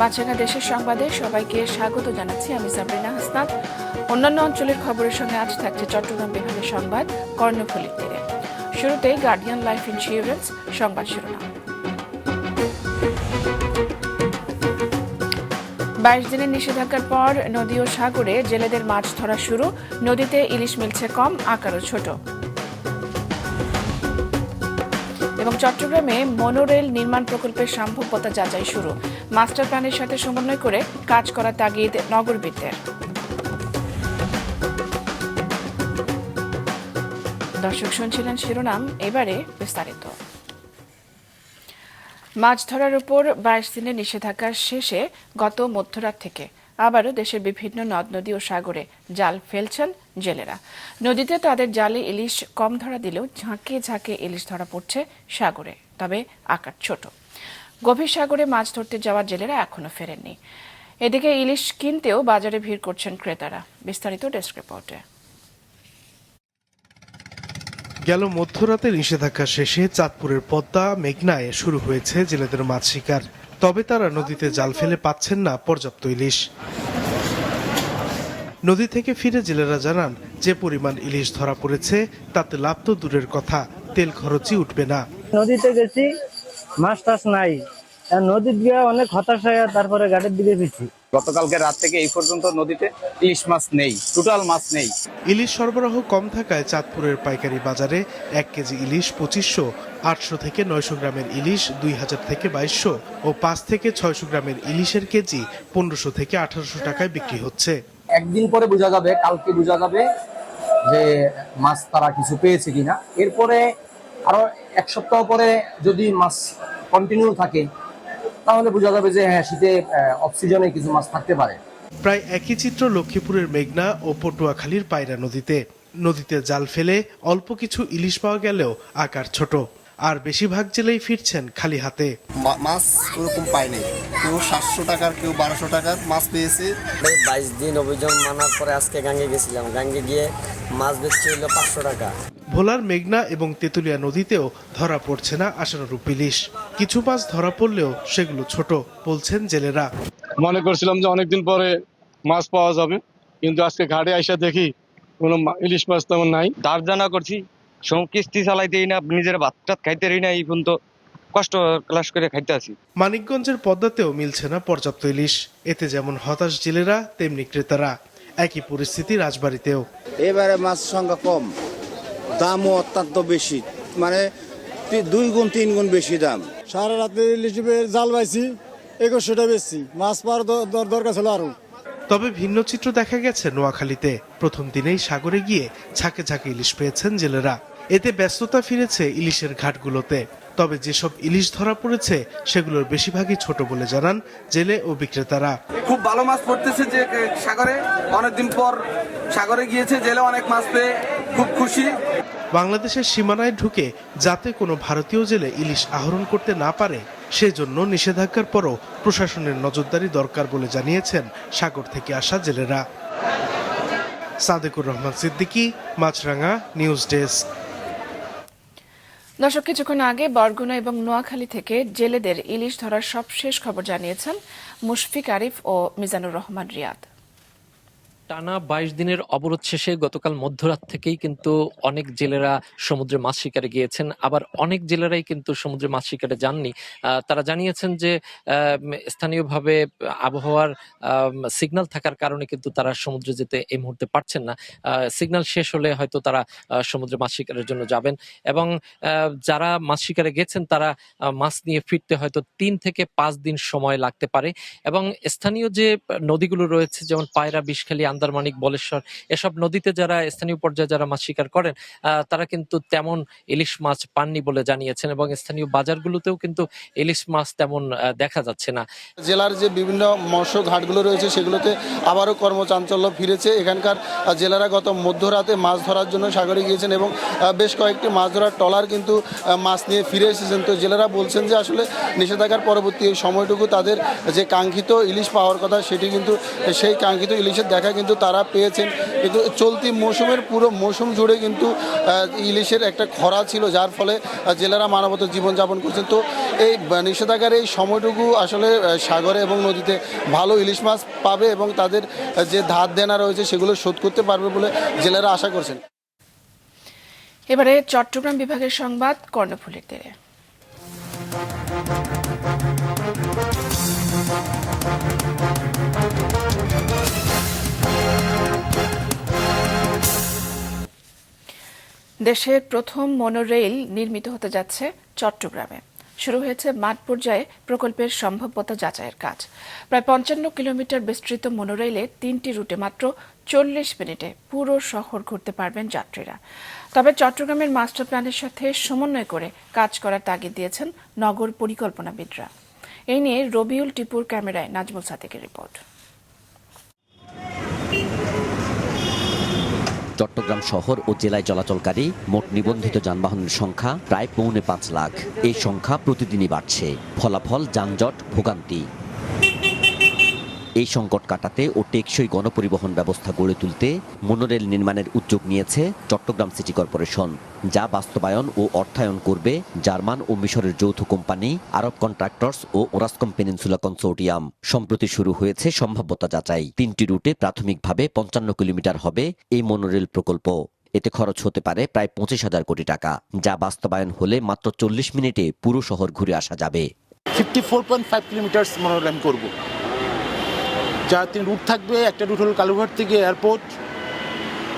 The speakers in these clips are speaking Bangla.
মাছরাঙা দেশের সংবাদে সবাইকে স্বাগত জানাচ্ছি আমি সাবরিনা হাসনাত। অন্যান্য অঞ্চলের খবরের সঙ্গে আজ থাকছে চট্টগ্রাম বিভাগের সংবাদ কর্ণফুলীর তীরে। শুরুতেই গার্ডিয়ান লাইফ ইন্স্যুরেন্স সংবাদ শিরোনাম। 22 দিনের নিষেধাজ্ঞার পর নদী ও সাগরে জেলেদের মাছ ধরা শুরু। নদীতে ইলিশ মিলছে কম, আকারও ছোট। এবং চট্টগ্রামে মনোরেল নির্মাণ প্রকল্পের সম্ভাব্যতা যাচাই শুরু। মাস্টার প্ল্যানের সাথে সমন্বয় করে কাজ করা তাগিদ নগরবিদদের। দর্শক শুনছিলেন শিরোনাম, এবারে বিস্তারিত। মাছ ধরার উপর 22 দিনের নিষেধাজ্ঞা শেষে গত মধ্যরাত থেকে আবারও দেশের বিভিন্ন নদ নদী ও সাগরে জাল ফেলছেন জেলেরা। নদীতে তাদের জালে ইলিশ কম ধরা দিলেও ঝাঁকে ঝাঁকে ইলিশ ধরা পড়ছে সাগরে, তবে আকার ছোট। গভীর সাগরে মাছ ধরতে যাওয়া জেলেরা এখনো ফেরেননি। এদিকে ইলিশ কিনতেও বাজারে ভিড় করছেন ক্রেতারা। বিস্তারিত ডেস্ক রিপোর্টে। গেল মধ্যরাতে নিষেধাজ্ঞা শেষে চাঁদপুরের পদ্মা মেঘনায় শুরু হয়েছে জেলেদের মাছ শিকার। তবে তারা নদীতে জাল ফেলে পাচ্ছেন না পর্যাপ্ত ইলিশ। নদী থেকে ফিরে জেলেরা জানান, যে পরিমাণ ইলিশ ধরা পড়েছে তাতে লাভ তো দূরের কথা, তেল খরচই উঠবে না। নদীতে গেছি, মাছ টাছ নাই, নদীর দিকে অনেক হতাশ হয়ে তারপরে ঘাটের দিকে ফিরছি। গতকালকে রাত থেকে এই পর্যন্ত নদীতে ইলিশ মাছ নেই, টোটাল মাছ নেই। ইলিশ সরবরাহ কম থাকায় চাঁদপুরের পাইকারি বাজারে 1 কেজি ইলিশ 2500, 800 থেকে 900 গ্রামের ইলিশ 2000 থেকে 2200 ও 5 থেকে 600 গ্রামের ইলিশের কেজি 1500 থেকে 1800 টাকায় বিক্রি হচ্ছে। একদিন পরে বোঝা যাবে, কালকে বোঝা যাবে যে মাছ তারা কিছু পেয়েছে কিনা। এরপরে আরো 1 সপ্তাহ পরে যদি মাছ কন্টিনিউ থাকে তাহলে বোঝা যাবে যে হ্যাঁ, শীতে অফ সিজনে কিছু মাছ থাকতে পারে। প্রায় একই চিত্র লক্ষ্মীপুরের মেঘনা ও পটুয়াখালীর পায়রা নদীতে। নদীতে জাল ফেলে অল্প কিছু ইলিশ পাওয়া গেলেও আকার ছোট, আর বেশিরভাগ জেলেই ফিরছেন খালি হাতে। মাছ ওরকম পায়নি, কেউ 700 টাকার, কেউ 1200 টাকার মাছ পেয়েছে। 22 দিন অভিযান মানার পরে আজকে গাঙ্গে গেছিলাম, গাঙ্গে গিয়ে মাছ বেচতে হলো 500 টাকা। ভোলার মেঘনা এবং তেঁতুলিয়া নদীতেও ধরা পড়ছে না আশানুরূপ ইলিশ। কিছু মাছ ধরা পড়লেও সেগুলো ছোট বলছেন জেলেরা। মনে করছিলাম যে অনেকদিন পরে মাছ পাওয়া যাবে, কিন্তু আজকে ঘাটে আইসা দেখি কোনো ইলিশ মাছ তেমন নাই। ধার জানা করছি, কিস্তি চালাইতেই না, নিজের ভাত খাইতে না, এই পর্যন্ত কষ্ট ক্লাস করে খাইতে আছি। মানিকগঞ্জের পদ্মাতেও মিলছে না পর্যাপ্ত ইলিশ। এতে যেমন হতাশ জেলেরা, তেমনি ক্রেতারা। একই পরিস্থিতি রাজবাড়ীতেও। এবারে মাছ সংখ্যা কম, দামও অত্যন্ত বেশি, মানে 2 গুণ 3 গুণ বেশি দাম। সারা রাতে ইলিশ জাল পাইছি, 2100 টাকা বেশি। মাছ পাওয়ার দরকার ছিল আরো। তবে ভিন্ন চিত্র দেখা গেছে নোয়াখালীতে। প্রথম দিনেই সাগরে গিয়ে ঝাঁকে ঝাঁকে ইলিশ পেয়েছেন জেলেরা। এতে ব্যস্ততা ফিরেছে ইলিশের ঘাটগুলোতে। তবে যেসব ইলিশ ধরা পড়েছে সেগুলোর বেশিরভাগই ছোট বলে জানান জেলে ও বিক্রেতারা। খুব ভালো মাছ পড়তেছে যে সাগরে, অনেকদিন পর সাগরে গিয়েছে, জেলে অনেক মাছ পেয়ে খুব খুশি। বাংলাদেশের সীমানায় ঢুকে যাতে কোনো ভারতীয় জেলে ইলিশ আহরণ করতে না পারে সেজন্য নিষেধাজ্ঞার পরও প্রশাসনের নজরদারি দরকার বলে জানিয়েছেন সাগর থেকে আসা জেলেরা। সাদেকুর রহমান সিদ্দিকী, মাছরাঙা নিউজ ডেস্ক। দর্শক, কিছুক্ষণ আগে বরগুনা এবং নোয়াখালী থেকে জেলেদের ইলিশ ধরার সবশেষ খবর জানিয়েছেন মুশফিক আরিফ ও মিজানুর রহমান রিয়াদ। টানা 22 দিনের অবরোধ শেষে গতকাল মধ্যরাত থেকেই কিন্তু অনেক জেলেরা সমুদ্রে মাছ শিকারে গিয়েছেন, আবার অনেক জেলেরাই কিন্তু সমুদ্রে মাছ শিকারে যাননি। তারা জানিয়েছেন যে স্থানীয়ভাবে আবহাওয়ার সিগন্যাল থাকার কারণে কিন্তু তারা সমুদ্রে যেতে এই মুহূর্তে পারছেন না। সিগন্যাল শেষ হলে হয়তো তারা সমুদ্রে মাছ শিকারের জন্য যাবেন, এবং যারা মাছ শিকারে গেছেন তারা মাছ নিয়ে ফিরতে হয়তো 3 থেকে 5 দিন সময় লাগতে পারে। এবং স্থানীয় যে নদীগুলো রয়েছে, যেমন পায়রা, বিষখালী, আন্দারমানিক, বলেশ্বর, এসব নদীতে যারা স্থানীয় পর্যায়ে যারা মাছ শিকার করেন তারা কিন্তু তেমন ইলিশ মাছ পাননি বলে জানিয়েছেন, এবং স্থানীয় বাজারগুলোতেও কিন্তু ইলিশ মাছ তেমন দেখা যাচ্ছে না। জেলার যে বিভিন্ন মৎস্য ঘাটগুলো রয়েছে সেগুলোতে আবারও কর্মচাঞ্চল্য ফিরেছে। এখানকার জেলারা গত মধ্যরাতে মাছ ধরার জন্য সাগরে গিয়েছেন, এবং বেশ কয়েকটি মাছ ধরার ট্রলার কিন্তু মাছ নিয়ে ফিরে এসেছেন। তো জেলারা বলছেন যে আসলে নিষেধাজ্ঞার পরবর্তী এই সময়টুকু তাদের যে কাঙ্ক্ষিত ইলিশ পাওয়ার কথা, সেটি কিন্তু সেই কাঙ্ক্ষিত ইলিশের দেখা কিন্তু কিন্তু তারা পেয়েছেন। কিন্তু চলতি মৌসুমের পুরো মৌসুম জুড়ে কিন্তু ইলিশের একটা খরা ছিল, যার ফলে জেলেরা মানবত জীবনযাপন করছেন। তো এই নিষেধাজ্ঞার এই সময়টুকু আসলে সাগরে এবং নদীতে ভালো ইলিশ মাছ পাবে এবং তাদের যে ধার দেনা রয়েছে সেগুলো শোধ করতে পারবে বলে জেলেরা আশা করছেন। এবারে চট্টগ্রাম বিভাগের সংবাদ কর্ণফুলীর তীরে। দেশের প্রথম মনোরেল নির্মিত হতে যাচ্ছে চট্টগ্রামে। শুরু হয়েছে মাঠ পর্যায়ে প্রকল্পের সম্ভাব্যতা যাচাইয়ের কাজ। প্রায় 55 কিলোমিটার বিস্তৃত মনোরেলে 3টি রুটে মাত্র 40 মিনিটে পুরো শহর ঘুরতে পারবেন যাত্রীরা। তবে চট্টগ্রামের মাস্টার প্ল্যানের সাথে সমন্বয় করে কাজ করার তাগিদ দিয়েছেন নগর পরিকল্পনাবিদরা। এই নিয়ে রবিউল টিপুর ক্যামেরায় নাজমুল সাদেকের রিপোর্ট। চট্টগ্রাম শহর ও জেলায় চলাচলকারী মোট নিবন্ধিত যানবাহনের সংখ্যা প্রায় 4.5 লাখ। এই সংখ্যা প্রতিদিনই বাড়ছে, ফলাফল যানজট, ভোগান্তি। এই সংকট কাটাতে ও টেকসই গণপরিবহন ব্যবস্থা গড়ে তুলতে মনোরেল নির্মাণের উদ্যোগ নিয়েছে চট্টগ্রাম সিটি কর্পোরেশন, যা বাস্তবায়ন ও অর্থায়ন করবে জার্মান ও মিশরের যৌথ কোম্পানি আরব কন্ট্রাক্টরস ও ওরাসকম পেনিনসুলা কনসোর্টিয়াম। সম্প্রতি শুরু হয়েছে সম্ভাব্যতা যাচাই। 3টি রুটে প্রাথমিকভাবে 55 কিলোমিটার হবে এই মনোরেল প্রকল্প। এতে খরচ হতে পারে প্রায় 25,000 কোটি টাকা, যা বাস্তবায়ন হলে মাত্র 40 মিনিটে পুরো শহর ঘুরে আসা যাবে। 54.5 কিলোমিটার মনোরেল করব, যা 3 রুট থাকবে। একটা রুট হলো কালুঘাট থেকে এয়ারপোর্ট,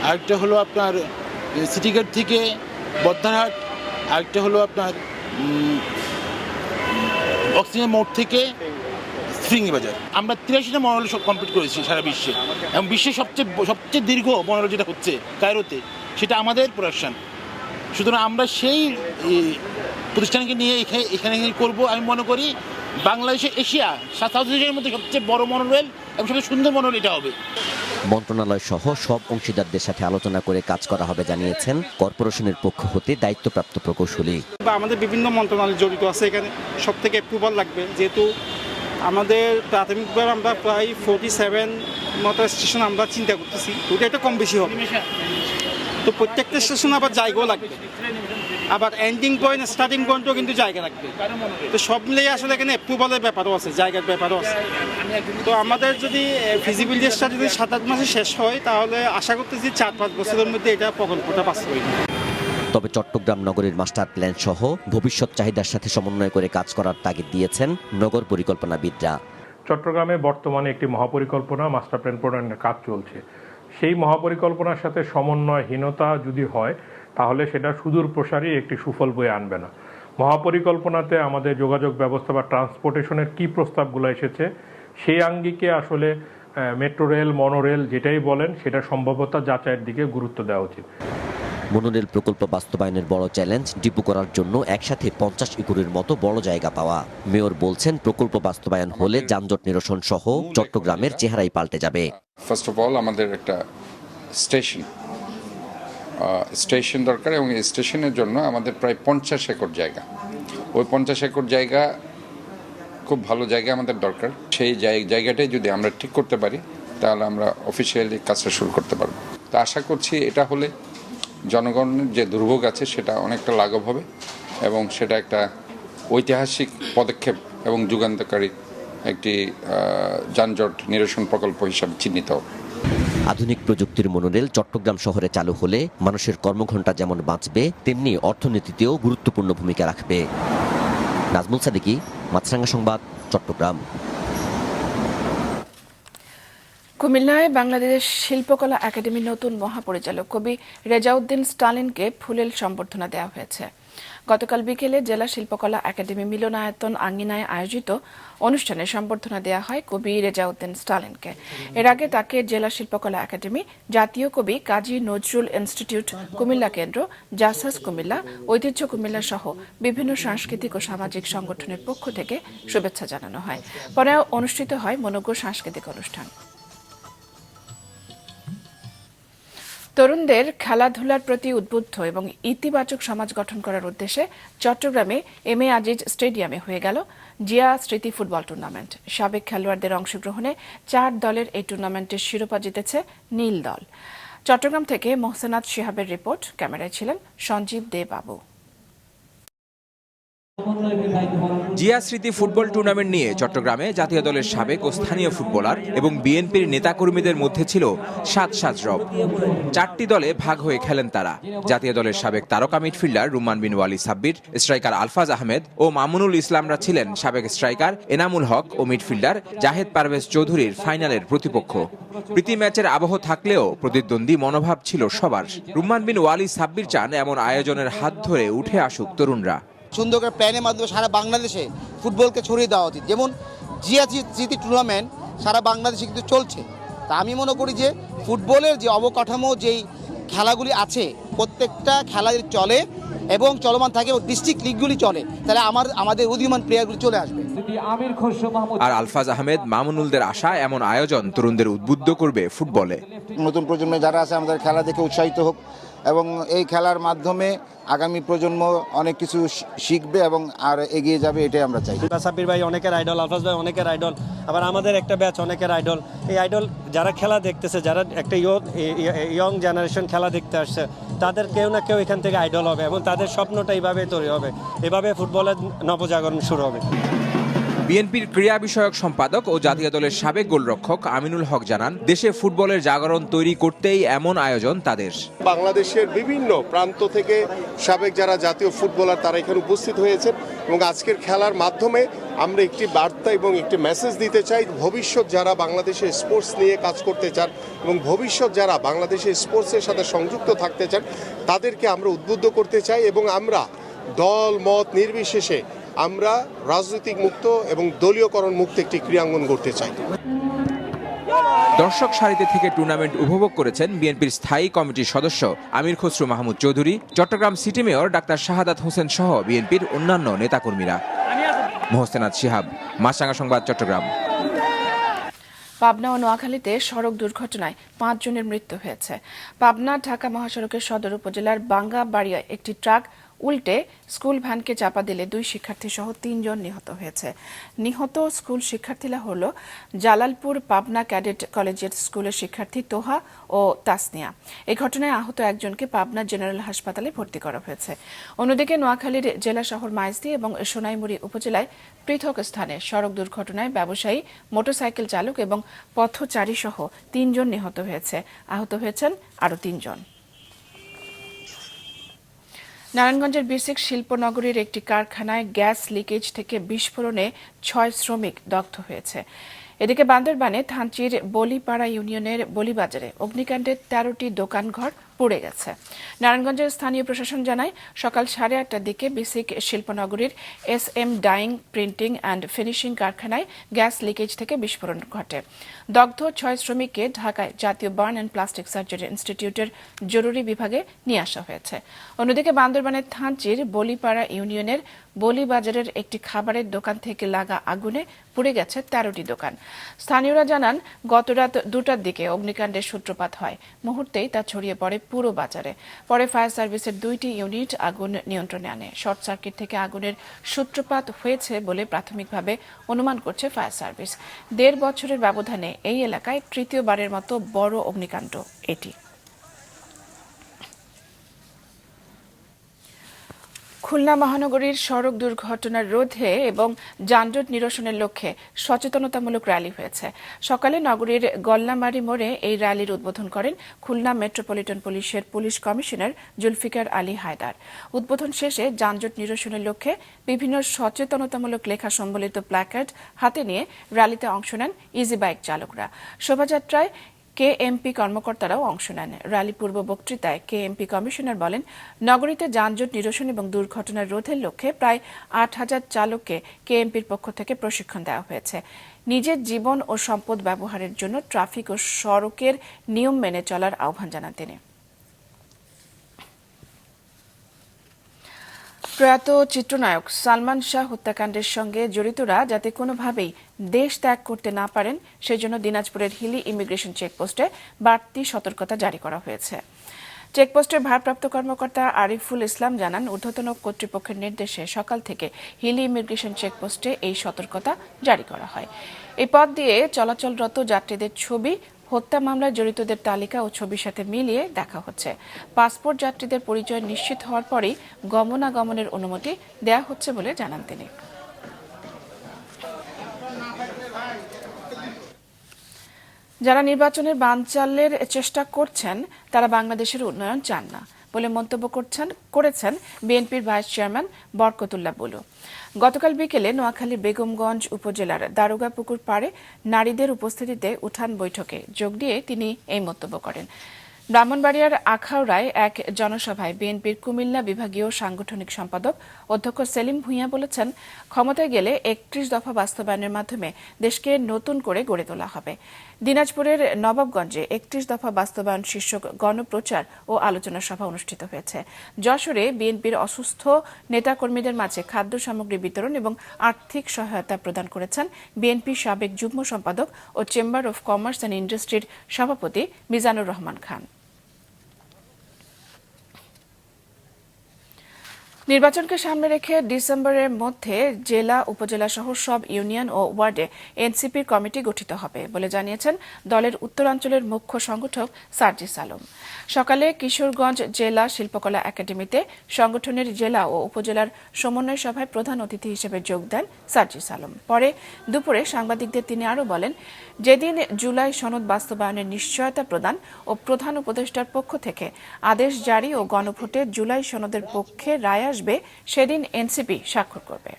আরেকটা হলো আপনার সিটি গেট থেকে বদ্দারহাট, আরেকটা হলো আপনার অক্সিজেন মোড় থেকে ফিরিঙ্গি বাজার। আমরা 83টা মনোরেল সব কমপ্লিট করেছি সারা বিশ্বে, এবং বিশ্বের সবচেয়ে দীর্ঘ মনোরেল যেটা হচ্ছে কায়রোতে, সেটা আমাদের প্রোডাকশন। সুতরাং আমরা সেই প্রতিষ্ঠানকে নিয়ে এখানে করব। আমি মনে করি বাংলাদেশে এশিয়া সাউথ এশিয়ার মধ্যে সবচেয়ে বড় মনোরেল এবং সবচেয়ে সুন্দর মনোরেল এটা হবে। মন্ত্রণালয় সহ সব অংশীদারদের সাথে আলোচনা করে কাজ করা হবে জানিয়েছেন কর্পোরেশনের পক্ষ হতে দায়িত্বপ্রাপ্ত প্রকৌশলী। আমাদের বিভিন্ন মন্ত্রণালয় জড়িত আছে এখানে, সব থেকে অ্যাপ্রুভাল লাগবে। যেহেতু আমাদের প্রাথমিকভাবে আমরা প্রায় 47 মতো স্টেশন আমরা চিন্তা করতেছি, ওটা একটা কম বেশি হবে। তো প্রত্যেকটা স্টেশন আবার জায়গাও লাগবে, আবার এন্ডিং পয়েন্ট স্টার্টিং পয়েন্টও কিন্তু জায়গা লাগবে। তো সব মিলিয়ে আসলে এখানে অ্যাপ্রুভালের ব্যাপারও আছে, জায়গার ব্যাপারও আছে। তো আমাদের যদি ফিজিবিলিটি স্টাডি যদি 7-8 মাসে শেষ হয়, তাহলে আশা করতেছি 4-5 বছরের মধ্যে এটা প্রকল্পটা বাস্তবায়িত হবে। তবে চট্টগ্রাম নগরীর মাস্টার প্ল্যান সহ ভবিষ্যৎ চাহিদার সাথে সমন্বয় করে কাজ করার তাগিদ দিয়েছেন নগর পরিকল্পনাবিদরা। চট্টগ্রামে বর্তমানে একটি মহাপরিকল্পনা মাস্টার প্ল্যান প্রণয়নের কাজ চলছে। সেই মহাপরিকল্পনার সাথে সমন্বয়হীনতা যদি হয়, তাহলে সেটা সুদূর প্রসারী একটি সুফল বয়ে আনবে না। মহাপরিকল্পনাতে আমাদের যোগাযোগ ব্যবস্থা বা ট্রান্সপোর্টেশনের কি প্রস্তাবগুলো এসেছে, সেই আঙ্গিকে আসলে মেট্রো রেল, মনোরেল যেটাই বলেন, সেটা সম্ভাব্যতা যাচাইয়ের দিকে গুরুত্ব দেওয়া উচিত। মনোরেল প্রকল্প বাস্তবায়নের বড় চ্যালেঞ্জ ডিপো করার জন্য একসাথে 50 একরের মতো বড় জায়গা পাওয়া। মেয়র বলছেন, প্রকল্প বাস্তবায়ন হলে যানজট নিরসন সহ চট্টগ্রামের চেহারাই পাল্টে যাবে। ফার্স্ট অফ অল আমাদের একটা স্টেশন দরকার, এবং এই স্টেশনের জন্য আমাদের প্রায় 50 একর জায়গা। ওই 50 একর জায়গা খুব ভালো জায়গা আমাদের দরকার। সেই জায়গাটাই যদি আমরা ঠিক করতে পারি, তাহলে আমরা অফিসিয়ালি কাজটা শুরু করতে পারবো। তো আশা করছি এটা হলে জনগণের যে দুর্ভোগ আছে সেটা অনেকটা লাঘব হবে, এবং সেটা একটা ঐতিহাসিক পদক্ষেপ এবং যুগান্তকারী একটি যানজট নিরসন প্রকল্প হিসাবে চিহ্নিত হবে। আধুনিক প্রযুক্তির মনোরেল চট্টগ্রাম শহরে চালু হলে মানুষের কর্মঘণ্টা যেমন বাঁচবে, তেমনি অর্থনীতিতেও গুরুত্বপূর্ণ ভূমিকা রাখবে। নাজমুল সাদেকি, মাছরাঙ্গা সংবাদ, চট্টগ্রাম। কুমিল্লায় বাংলাদেশ শিল্পকলা একাডেমির নতুন মহাপরিচালক কবি রেজাউদ্দিন স্টালিনকে ফুলেল সম্বর্ধনা দেওয়া হয়েছে। গতকাল বিকেলে জেলা শিল্পকলা একাডেমি মিলনায়তন আঙ্গিনায় আয়োজিত অনুষ্ঠানে সম্বর্ধনা দেওয়া হয় কবি রেজাউদ্দিন স্টালিনকে। এর আগে তাকে জেলা শিল্পকলা একাডেমি, জাতীয় কবি কাজী নজরুল ইনস্টিটিউট কুমিল্লা কেন্দ্র, জাসাস কুমিল্লা, ঐতিহ্য কুমিল্লা সহ বিভিন্ন সাংস্কৃতিক ও সামাজিক সংগঠনের পক্ষ থেকে শুভেচ্ছা জানানো হয়। পরে অনুষ্ঠিত হয় মনোজ্ঞ সাংস্কৃতিক অনুষ্ঠান। তরুণদের খেলাধুলার প্রতি উদ্বুদ্ধ এবং ইতিবাচক সমাজ গঠন করার উদ্দেশ্যে চট্টগ্রামে এম.এ. আজিজ স্টেডিয়ামে হয়ে গেল জিয়া স্মৃতি ফুটবল টুর্নামেন্ট। সাবেক খেলোয়াড়দের অংশগ্রহণে 4 দলের এই টুর্নামেন্টের শিরোপা জিতেছে নীল দল। চট্টগ্রাম থেকে মোহসেনাত শিহাবের রিপোর্ট, ক্যামেরায় ছিলেন সঞ্জীব দে বাবু। জিয়া স্মৃতি ফুটবল টুর্নামেন্ট নিয়ে চট্টগ্রামে জাতীয় দলের সাবেক ও স্থানীয় ফুটবলার এবং বিএনপির নেতাকর্মীদের মধ্যে ছিল সাজ রব। 4টি দলে ভাগ হয়ে খেলেন তারা। জাতীয় দলের সাবেক তারকা মিডফিল্ডার রুম্মান বিন ওয়ালি সাব্বির, স্ট্রাইকার আলফাজ আহমেদ ও মামুনুল ইসলামরা ছিলেন সাবেক স্ট্রাইকার এনামুল হক ও মিডফিল্ডার জাহেদ পারভেজ চৌধুরীর ফাইনালের প্রতিপক্ষ। প্রীতি ম্যাচের আবহ থাকলেও প্রতিদ্বন্দ্বী মনোভাব ছিল সবার। রুম্মান বিন ওয়ালি সাব্বির চান এমন আয়োজনের হাত ধরে উঠে আসুক তরুণরা। সুন্দর করে প্ল্যানের মাধ্যমে সারা বাংলাদেশে ফুটবলকে ছড়িয়ে দেওয়া উচিত। যেমন জিয়া স্মৃতি টুর্নামেন্ট সারা বাংলাদেশে কিন্তু চলছে। তা আমি মনে করি যে ফুটবলের যে অবকাঠামো যেই খেলাগুলি আছে প্রত্যেকটা খেলা যদি চলে এবং চলমান থাকে ও ডিস্ট্রিক্ট লিগগুলি চলে, তাহলে আমাদের উদীয়মান প্লেয়ারগুলি চলে আসবে। আর আলফাজ আহমেদ, মামুনুলদের আশা এমন আয়োজন তরুণদের উদ্বুদ্ধ করবে ফুটবলে। নতুন প্রজন্মে যারা আছে আমাদের খেলা দেখে উৎসাহিত হোক এবং এই খেলার মাধ্যমে আগামী প্রজন্ম অনেক কিছু শিখবে এবং আর এগিয়ে যাবে, এটাই আমরা চাই। সাব্বির ভাই অনেকের আইডল, আলফাজ ভাই অনেকের আইডল, আবার আমাদের একটা ব্যাচ অনেকের আইডল। এই আইডল যারা খেলা দেখতেছে, যারা একটা ইয়ং জেনারেশন খেলা দেখতে আসছে, তাদের কেউ না কেউ এখান থেকে আইডল হবে এবং তাদের স্বপ্নটা এইভাবে তৈরি হবে, এভাবে ফুটবলের নবজাগরণ শুরু হবে। বিএনপির ক্রীড়া বিষয়ক সম্পাদক ও জাতীয় দলের সাবেক গোলরক্ষক আমিনুল হক জানান, দেশে ফুটবলের জাগরণ তৈরি করতেই এমন আয়োজন তাদের। বাংলাদেশের বিভিন্ন প্রান্ত থেকে সাবেক যারা জাতীয় ফুটবলার তারা এখানে উপস্থিত হয়েছেন এবং আজকের খেলার মাধ্যমে আমরা একটি বার্তা এবং একটি মেসেজ দিতে চাই। ভবিষ্যৎ যারা বাংলাদেশে স্পোর্টস নিয়ে কাজ করতে চান এবং ভবিষ্যৎ যারা বাংলাদেশে স্পোর্টসের সাথে সংযুক্ত থাকতে চান তাদেরকে আমরা উদ্বুদ্ধ করতে চাই এবং আমরা দল মত নির্বিশেষে আমরা রাজনৈতিক মুক্ত এবং দলীয়করণ মুক্ত একটি ক্রীড়াঙ্গন করতে চাই। দর্শক সারিতে থেকে টুর্নামেন্ট উপভোগ করেছেন বিএনপির স্থায়ী কমিটির সদস্য Amir Khasru Mahmud Chowdhury, Chattogram city mayor doctor Shahadat Hossain সহ বিএনপির অন্যান্য নেতাকর্মীরা। মোহসেনাত শিহাব, মাছরাঙা সংবাদ, চট্টগ্রাম। পাবনা ও নোয়াখালীতে সড়ক দুর্ঘটনায় 5 জনের মৃত্যু হয়েছে। পাবনা ঢাকা মহাসড়কের সদর উপজেলার বাঙ্গাবাড়িয়ায় একটি ট্রাক উল্টে স্কুল ভ্যানকে চাপা দিলে 2 শিক্ষার্থী সহ 3 জন নিহত হয়েছে। নিহত স্কুল শিক্ষার্থীরা হল জালালপুর পাবনা ক্যাডেট কলেজের স্কুলের শিক্ষার্থী তোহা ও তাসনিয়া। এই ঘটনায় আহত একজনকে পাবনা জেনারেল হাসপাতালে ভর্তি করা হয়েছে। অন্যদিকে নোয়াখালীর জেলা শহর মাইজদী এবং সোনাইমুড়ি উপজেলায় পৃথক স্থানে সড়ক দুর্ঘটনায় ব্যবসায়ী, মোটরসাইকেল চালক এবং পথচারী সহ 3 জন নিহত হয়েছে। আহত হয়েছেন আরও 3 জন। নারায়ণগঞ্জের বিসিক শিল্পনগরীর একটি কারখানায় গ্যাস লিকেজ থেকে বিস্ফোরণে 6 শ্রমিক দগ্ধ হয়েছে। এদিকে বান্দরবানে থানচির বলিপাড়া ইউনিয়নের বলিবাজারে অগ্নিকাণ্ডে 13টি দোকানঘর পুড়ে গেছে। নারায়ণগঞ্জের স্থানীয় প্রশাসন জানায়, সকাল 8:30টার দিকে বিসিক শিল্পনগরীর SM dyeing printing and finishing কারখানায় গ্যাস লিকেজ থেকে বিস্ফোরণ ঘটে। দগ্ধ 6 শ্রমিককে ঢাকায় জাতীয় বার্ন অ্যান্ড প্লাস্টিক সার্জারি ইনস্টিটিউটের জরুরি বিভাগে নিয়ে আসা হয়েছে। অন্যদিকে বান্দরবানের থানচির বলিপাড়া ইউনিয়নের বলিবাজারের একটি খাবারের দোকান থেকে লাগা আগুনে পুড়ে গেছে 13টি দোকান। স্থানীয়রা জানান, গত রাত 2টার দিকে অগ্নিকাণ্ডের সূত্রপাত হয়। মুহূর্তেই তা ছড়িয়ে পড়ে পুরো বাজারে। পরে ফায়ার সার্ভিসের 2টি ইউনিট আগুন নিয়ন্ত্রণে আনে। শর্ট সার্কিট থেকে আগুনের সূত্রপাত হয়েছে বলে প্রাথমিকভাবে অনুমান করছে ফায়ার সার্ভিস। 1.5 বছরের ব্যবধানে এই এলাকায় তৃতীয়বারের মতো বড় অগ্নিকাণ্ড এটি। খুলনা মহানগরীর সড়ক দুর্ঘটনার রোধে এবং যানজট নিরসনের লক্ষ্যে সচেতনতামূলক র্যালি হয়েছে। সকালে নগরীর গল্লামারি মোড়ে এই র্যালির উদ্বোধন করেন খুলনা মেট্রোপলিটন পুলিশের পুলিশ কমিশনার জুলফিকার আলী হায়দার। উদ্বোধন শেষে যানজট নিরসনের লক্ষ্যে বিভিন্ন সচেতনতামূলক লেখা সম্বলিত প্ল্যাকার্ড হাতে নিয়ে র্যালিতে অংশ নেন ইজি বাইক চালকরা। শোভাযাত্রায় কেএমপি কর্মকর্তারাও অংশ নেন। র্যালি পূর্ব বক্তৃতায় কেএমপি কমিশনার বলেন, নগরীতে যানজট নিরসন এবং দুর্ঘটনার রোধের লক্ষ্যে প্রায় 8,000 চালককে কেএমপির পক্ষ থেকে প্রশিক্ষণ দেওয়া হয়েছে। নিজের জীবন ও সম্পদ ব্যবহারের জন্য ট্রাফিক ও সড়কের নিয়ম মেনে চলার আহ্বান জানান তিনি। প্রয়াত চিত্রনায়ক সালমান শাহ হত্যাকাণ্ডের সঙ্গে জড়িতরা যাতে কোনোভাবেই দেশ ত্যাগ করতে না পারেন সেজন্য দিনাজপুরের হিলি ইমিগ্রেশন চেকপোস্টে বাড়তি সতর্কতা জারি করা হয়েছে। চেকপোস্টের ভারপ্রাপ্ত কর্মকর্তা আরিফুল ইসলাম জানান, ঊর্ধ্বতন কর্তৃপক্ষের নির্দেশে সকাল থেকে হিলি ইমিগ্রেশন চেকপোস্টে এই সতর্কতা জারি করা হয়। এই পথ দিয়ে চলাচলরত যাত্রীদের ছবি, হত্যা মামলায় জড়িতদের তালিকা ও ছবির সাথে মিলিয়ে দেখা হচ্ছে। পাসপোর্ট যাত্রীদের পরিচয় নিশ্চিত হওয়ার পরেই গমনাগমনের অনুমতি দেয়া হচ্ছে বলে জানান তিনি। যারা নির্বাচনের বানচালের চেষ্টা করছেন তারা বাংলাদেশের উন্নয়ন চান না বলে মন্তব্য করেছেন বিএনপির ভাইস চেয়ারম্যান বরকতুল্লাহ বুলু। গতকাল বিকেলে নোয়াখালীর বেগমগঞ্জ উপজেলার দারোগাপুকুর পাড়ে নারীদের উপস্থিতিতে উঠান বৈঠকে যোগ দিয়ে তিনি এই মন্তব্য করেন। ব্রাহ্মণবাড়িয়ার আখাউড়ায় এক জনসভায় বিএনপির কুমিল্লা বিভাগীয় সাংগঠনিক সম্পাদক অধ্যক্ষ সেলিম ভূঁইয়া বলেছেন, ক্ষমতায় গেলে ৩১ দফা বাস্তবায়নের মাধ্যমে দেশকে নতুন করে গড়ে তোলা হবে। দিনাজপুরের নবাবগঞ্জে ৩১ দফা বাস্তবায়ন শীর্ষক গণপ্রচার ও আলোচনা সভা অনুষ্ঠিত হয়েছে। যশোরে বিএনপির অসুস্থ নেতাকর্মীদের মাঝে খাদ্য সামগ্রী বিতরণ এবং আর্থিক সহায়তা প্রদান করেছেন বিএনপির সাবেক যুগ্ম সম্পাদক ও চেম্বার অব কমার্স অ্যান্ড ইন্ডাস্ট্রির সভাপতি মিজানুর রহমান খান। নির্বাচনকে সামনে রেখে ডিসেম্বরের মধ্যে জেলা, উপজেলা সহ সব ইউনিয়ন ও ওয়ার্ডে এনসিপির কমিটি গঠিত হবে বলে জানিয়েছেন দলের উত্তরাঞ্চলের মুখ্য সংগঠক সার্জিস আলম। সকালে কিশোরগঞ্জ জেলা শিল্পকলা একাডেমিতে সংগঠনের জেলা ও উপজেলার সমন্বয় সভায় প্রধান অতিথি হিসেবে যোগ দেন সার্জিস আলম। পরে দুপুরে সাংবাদিকদের তিনি আরও বলেন, যেদিন জুলাই সনদ বাস্তবায়নের নিশ্চয়তা প্রদান ও প্রধান উপদেষ্টার পক্ষ থেকে আদেশ জারি ও গণভোটে জুলাই সনদের পক্ষে রায় আসবে, সেদিন এনসিপি স্বাক্ষর করবে।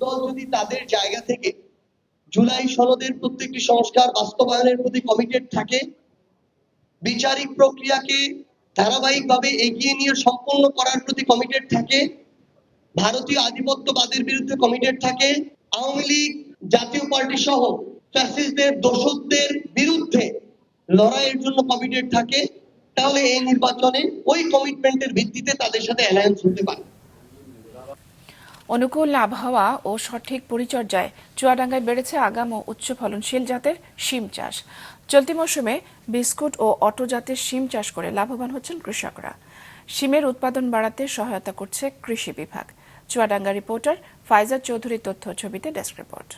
দল যদি তাদের জায়গা থেকে জুলাই সনদের প্রত্যেকটি সংস্কার বাস্তবায়নের প্রতি কমিটেড থাকে, বিচারিক প্রক্রিয়াকে ধারাবাহিকভাবে এগিয়ে নিয়ে সম্পন্ন করার প্রতি কমিটেড থাকে, ভারতীয় আধিপত্যবাদের বিরুদ্ধে কমিটেড থাকে, আওয়ামী লীগ, জাতীয় পার্টি সহ ফ্যাসিস্টদের, দোসরদের বিরুদ্ধে লড়াইয়ের জন্য কমিটেড থাকে, তাহলে এই নির্বাচনে ওই কমিটমেন্টের ভিত্তিতে তাদের সাথে অ্যালায়েন্স হতে পারে। অনুকূল আবহাওয়া ও সঠিক পরিচর্যায় চুয়াডাঙ্গায় বেড়েছে আগাম ও উচ্চ ফলনশীল জাতের শিম চাষ। চলতি মৌসুমে বিস্কুট ও অটো জাতের শিম চাষ করে লাভবান হচ্ছেন কৃষকরা। শিমের উৎপাদন বাড়াতে সহায়তা করছে কৃষি বিভাগ। চুয়াডাঙ্গা রিপোর্টার ফাইজার চৌধুরীর তথ্য ছবিতে ডেস্ক রিপোর্ট।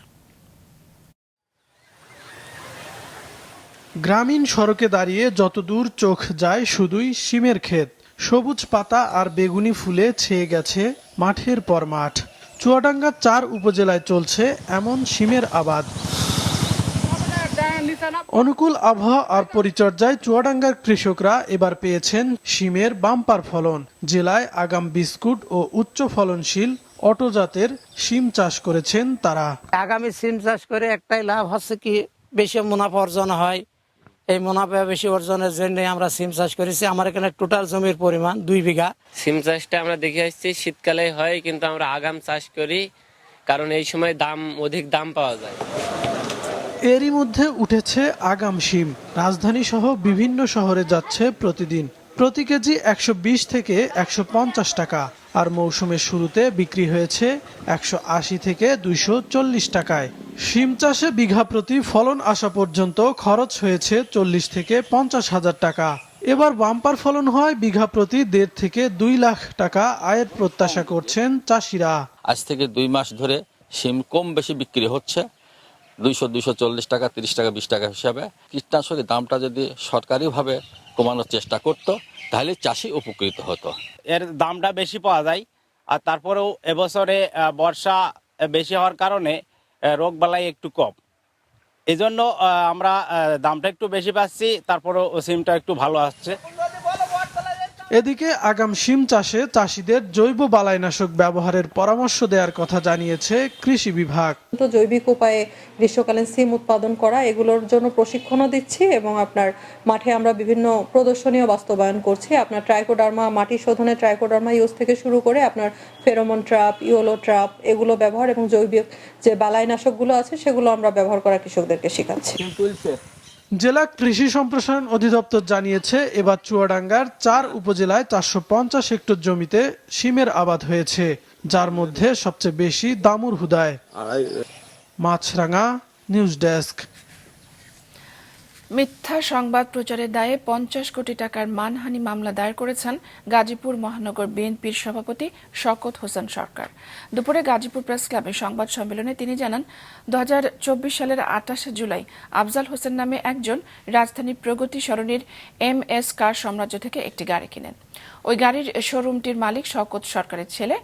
গ্রামীণ সড়কে দাঁড়িয়ে যতদূর চোখ যায় শুধুই শিমের ক্ষেত। সবুজ পাতা আর বেগুনি ফুলে ছেয়ে গেছে মাঠের পর মাঠ। চুয়াডাঙ্গা ৪ উপজেলায় চলছে এমন শিমের আবাদ। অনুকূল আবহাওয়া আর পরিচর্যায় চুয়াডাঙ্গার কৃষকরা এবার পেয়েছেন শিমের বাম্পার ফলন। জেলায় আগাম বিস্কুট ও উচ্চ ফলনশীল অটো জাতের শিম চাষ করেছেন তারা। আগামী শিম চাষ করে একটাই লাভ হচ্ছে কি, বেশি মুনাফা অর্জন হয়। এই মুনাফা বেশি অর্জনের জন্য আমরা সিম চাষ করেছি। আমার এখানে টোটাল জমির পরিমাণ 2 বিঘা। সিম চাষটা আমরা দেখে আসছি শীতকালে হয়, কিন্তু আমরা আগাম চাষ করি কারণ এই সময় অধিক দাম পাওয়া যায়। এরই মধ্যে উঠেছে আগাম শিম। রাজধানী সহ বিভিন্ন শহরে যাচ্ছে প্রতিদিন। প্রতি কেজি 120 থেকে 150 টাকা, আর মৌসুমের শুরুতে বিক্রি হয়েছে 180 থেকে 240 টাকায়। শিম চাষে বিঘা প্রতি ফলন আসা পর্যন্ত খরচ হয়েছে 40 থেকে 50 হাজার টাকা। এবার বাম্পার ফলন হয় বিঘা প্রতি 1.5 থেকে 2 লাখ টাকা আয়ের প্রত্যাশা করছেন চাষিরা। আজ থেকে 2 মাস ধরে শিম কম বেশি বিক্রি হচ্ছে 200-240 টাকা, 30 টাকা, 20 টাকা হিসাবে। কীটনাশকের দামটা যদি সরকারিভাবে কমানোর চেষ্টা করত তাহলে চাষি উপকৃত হতো। এর দামটা বেশি পাওয়া যায়, আর তারপরেও এবছরে বর্ষা বেশি হওয়ার কারণে রোগবালাই একটু কম, এজন্য আমরা দামটা একটু বেশি পাচ্ছি, তারপরেও সিমটা একটু ভালো আসছে। এদিকে আগাম শিম চাষে চাষিদের জৈব বালাইনাশক ব্যবহারের পরামর্শ দেওয়ার কথা জানিয়েছে কৃষি বিভাগ। জৈবিক উপায়ে গ্রীষ্মকালীন সিম উৎপাদন করা, এগুলোর জন্য প্রশিক্ষণও দিচ্ছি এবং আপনার মাঠে আমরা বিভিন্ন প্রদর্শনীয় বাস্তবায়ন করছি। আপনার ট্রাইকোডার্মা, মাটি শোধনে ট্রাইকোডার্মা ইউজ থেকে শুরু করে আপনার ফেরোমন ট্র্যাপ, ইওলো ট্র্যাপ এগুলো ব্যবহার এবং জৈবিক যে বালাইনাশকগুলো আছে সেগুলো আমরা ব্যবহার করা কৃষকদেরকে শেখাচ্ছি। জেলা কৃষি সম্প্রসারণ অধিদপ্তর জানিয়েছে এবার চুয়াডাঙ্গার 4 উপজেলায় 450 হেক্টর জমিতে শিমের আবাদ হয়েছে, যার মধ্যে সবচেয়ে বেশি দামুড়হুদায়। মাছরাঙা, নিউজ ডেস্ক। মিথ্যা সংবাদ প্রচারের দায়ে 50 কোটি টাকার মানহানি মামলা দায়ের করেছেন গাজীপুর মহানগর বিএনপির সভাপতি শওকত হোসেন সরকার। দুপুরে গাজীপুর প্রেস ক্লাবে সংবাদ সম্মেলনে তিনি জানান, 2024 সালের 28 জুলাই আফজাল হোসেন নামে একজন রাজধানীর প্রগতি সরণির MS কার সাম্রাজ্য থেকে একটি গাড়ি কিনেন। ওই গাড়ির শোরুমটির মালিক শওকত সরকারের ছেলে।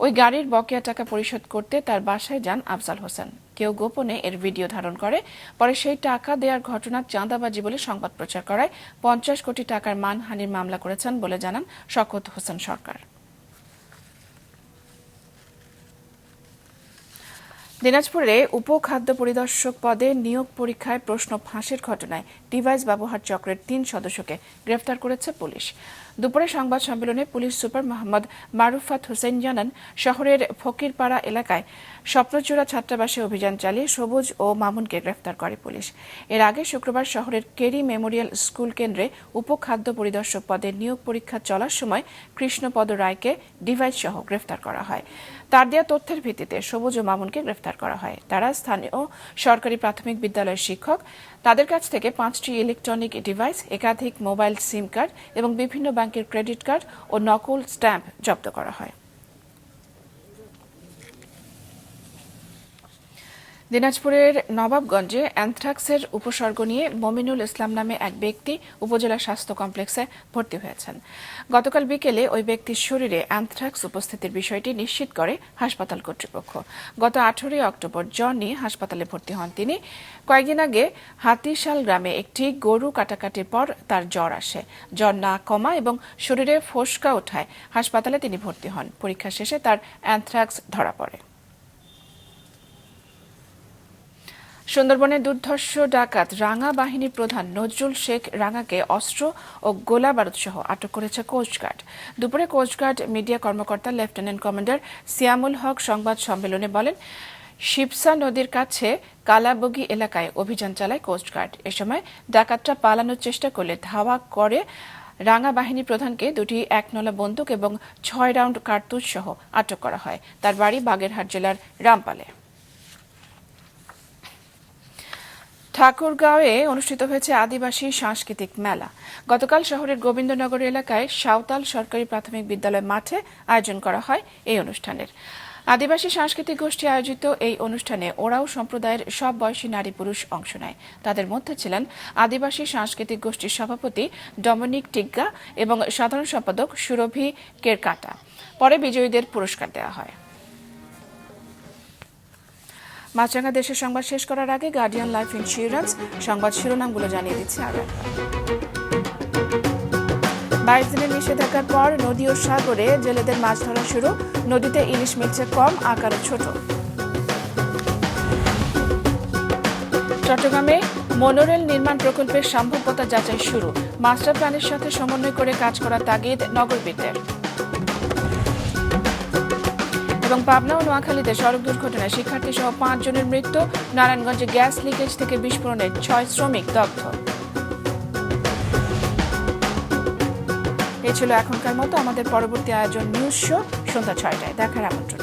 ওই গাড়ির বকেয়া টাকা পরিশোধ করতে তার বাসায় যান আফজাল হোসেন। কেউ গোপনে এর ভিডিও ধারণ করে, পরে সেই টাকা দেওয়ার ঘটনা চাঁদাবাজি বলে সংবাদ প্রচার করায় 50 কোটি টাকার মানহানির মামলা করেছেন বলে জানান শওকত হোসেন সরকার। দিনাজপুরে উপখাদ্য পরিদর্শক পদে নিয়োগ পরীক্ষায় প্রশ্ন ফাঁসের ঘটনায় ডিভাইস ব্যবহার চক্রের 3 সদস্যকে গ্রেফতার করেছে পুলিশ। দুপুরে সংবাদ সম্মেলনে পুলিশ সুপার মোহাম্মদ মারুফাত হোসেন জানান, শহরের ফকিরপাড়া এলাকায় স্বপ্নচূড়া ছাত্রাবাসে অভিযান চালিয়ে সবুজ ও মামুনকে গ্রেফতার করে পুলিশ। এর আগে শুক্রবার শহরের কেরি মেমোরিয়াল স্কুল কেন্দ্রে উপখাদ্য পরিদর্শক পদে নিয়োগ পরীক্ষা চলার সময় কৃষ্ণপদ রায়কে ডিভাইস সহ গ্রেফতার করা হয়। তার দেওয়া তথ্যের ভিত্তিতে সবুজ ও মামুনকে গ্রেফতার করা হয়। তারা স্থানীয় সরকারি প্রাথমিক বিদ্যালয়ের শিক্ষক। তাদের কাছ থেকে 5টি ইলেকট্রনিক ডিভাইস, একাধিক মোবাইল সিম কার্ড এবং বিভিন্ন ব্যাংকের ক্রেডিট কার্ড ও নকল স্ট্যাম্প জব্দ করা হয়। দিনাজপুরের নবাবগঞ্জে অ্যানথ্রাক্সের উপসর্গ নিয়ে মমিনুল ইসলাম নামে এক ব্যক্তি উপজেলা স্বাস্থ্য কমপ্লেক্সে ভর্তি হয়েছেন। গতকাল বিকেলে ওই ব্যক্তির শরীরে অ্যানথ্রাক্স উপস্থিতির বিষয়টি নিশ্চিত করে হাসপাতাল কর্তৃপক্ষ। গত 18 অক্টোবর জ্বর নিয়ে হাসপাতালে ভর্তি হন তিনি। কয়েকদিন আগে হাতিশাল গ্রামে একটি গরু কাটাকাটির পর তার জ্বর আসে। জ্বর না কমা এবং শরীরে ফোসকা ওঠায় হাসপাতালে তিনি ভর্তি হন। পরীক্ষা শেষে তার অ্যানথ্রাক্স ধরা পড়ে। সুন্দরবনের দুর্ধর্ষ ডাকাত রাঙা বাহিনীর প্রধান নজরুল শেখ রাঙাকে অস্ত্র ও গোলা বারুদ সহ আটক করেছে কোস্টগার্ড। দুপুরে কোস্টগার্ড মিডিয়া কর্মকর্তা লেফটেন্যান্ট কমান্ডার সিয়ামুল হক সংবাদ সম্মেলনে বলেন, শিবসা নদীর কাছে কালাবগি এলাকায় অভিযান চালায় কোস্টগার্ড। এ সময় ডাকাতরা পালানোর চেষ্টা করলে ধাওয়া করে রাঙা বাহিনী প্রধানকে 2টি 1 বন্দুক এবং 6 রাউন্ড কার্তুজ সহ আটক করা হয়। তার বাড়ি বাগেরহাট জেলার রামপালে। ঠাকুরগাঁওয়ে অনুষ্ঠিত হয়েছে আদিবাসী সাংস্কৃতিক মেলা। গতকাল শহরের গোবিন্দনগর এলাকায় সাঁওতাল সরকারি প্রাথমিক বিদ্যালয় মাঠে আয়োজন করা হয় এই অনুষ্ঠানের। আদিবাসী সাংস্কৃতিক গোষ্ঠী আয়োজিত এই অনুষ্ঠানে ওরাও সম্প্রদায়ের সব বয়সী নারী পুরুষ অংশ নেয়। তাদের মধ্যে ছিলেন আদিবাসী সাংস্কৃতিক গোষ্ঠীর সভাপতি ডমিনিক টিগ্গা এবং সাধারণ সম্পাদক সুরভি কেরকাটা। পরে বিজয়ীদের পুরস্কার দেওয়া হয়। মাছরাঙা দেশের সংবাদ শেষ করার আগে গার্ডিয়ান লাইফ ইন্স্যুরেন্স সংবাদ শিরোনামগুলো জানিয়ে দিচ্ছে আগে। 22 দিনের নিষেধাজ্ঞার পর নদী ও সাগরে জেলেদের মাছ ধরা শুরু। নদীতে ইলিশ মিলছে কম, আকারে ছোট। চট্টগ্রামে মনোরেল নির্মাণ প্রকল্পের সম্ভাব্যতা যাচাই শুরু। মাস্টার প্ল্যানের সাথে সমন্বয় করে কাজ করার তাগিদ নগরবিদদের। এবং পাবনা ও নোয়াখালীতে সড়ক দুর্ঘটনায় শিক্ষার্থী সহ 5 জনের মৃত্যু। নারায়ণগঞ্জে গ্যাস লিকেজ থেকে বিস্ফোরণে 6 শ্রমিক দগ্ধ। এ ছিল এখনকার মতো। আমাদের পরবর্তী আয়োজন নিউজ শো সন্ধ্যা 6টায়। দেখার আমন্ত্রণ।